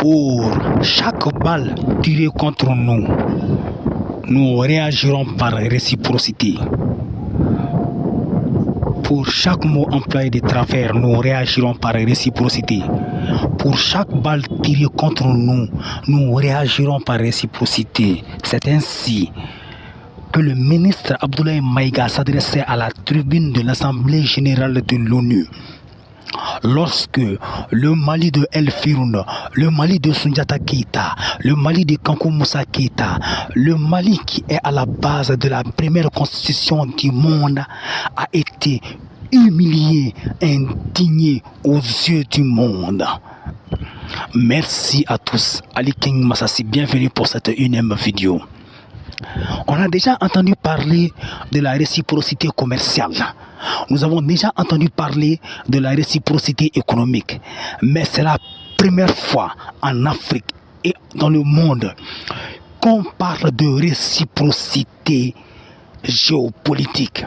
Pour chaque balle tirée contre nous, nous réagirons par réciprocité. Pour chaque mot employé de travers, nous réagirons par réciprocité. Pour chaque balle tirée contre nous, nous réagirons par réciprocité. C'est ainsi que le ministre Abdoulaye Maïga s'adressait à la tribune de l'Assemblée générale de l'ONU. Lorsque le Mali de El Firoun, le Mali de Soundiata Keïta, le Mali de Kankou Moussa Keïta, le Mali qui est à la base de la première constitution du monde, a été humilié, indigné aux yeux du monde. Merci à tous. Ali King Massassi, bienvenue pour cette unième vidéo. On a déjà entendu parler de la réciprocité commerciale. Nous avons déjà entendu parler de la réciprocité économique. Mais c'est la première fois en Afrique et dans le monde qu'on parle de réciprocité géopolitique.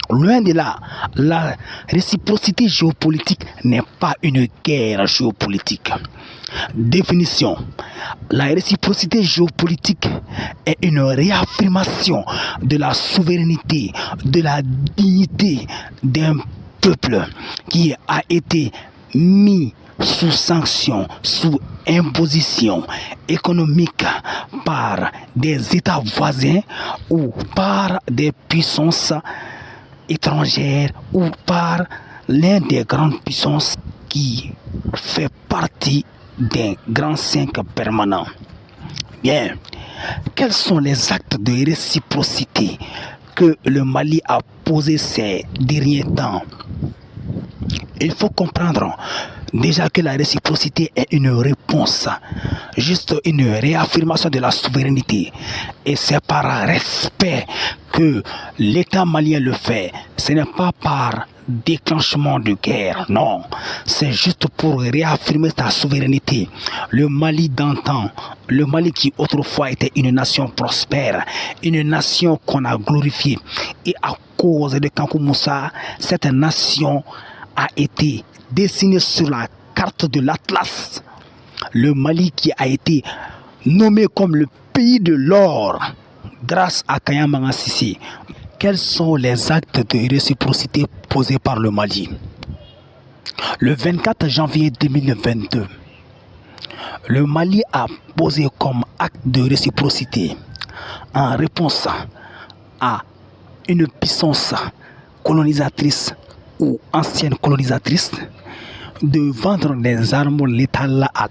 Loin de là, la réciprocité géopolitique n'est pas une guerre géopolitique. Définition: la réciprocité géopolitique est une réaffirmation de la souveraineté, de la dignité d'un peuple qui a été mis sous sanction, sous imposition économique par des États voisins ou par des puissances étrangères ou par l'un des grandes puissances qui fait partie d'un grand 5 permanent. Bien, quels sont les actes de réciprocité que le Mali a posés ces derniers temps? Il faut comprendre déjà que la réciprocité est une réponse, juste une réaffirmation de la souveraineté. Et c'est par respect que l'État malien le fait. Ce n'est pas par déclenchement de guerre, non. C'est juste pour réaffirmer sa souveraineté. Le Mali d'antan, le Mali qui autrefois était une nation prospère, une nation qu'on a glorifiée. Et à cause de Kankou Moussa, cette nation a été dessiné sur la carte de l'Atlas. Le Mali qui a été nommé comme le pays de l'or grâce à Kayamanga Sissi. Quels sont les actes de réciprocité posés par le Mali? Le 24 janvier 2022, le Mali a posé comme acte de réciprocité en réponse à une puissance colonisatrice ou ancienne colonisatrice de vendre des armes létales à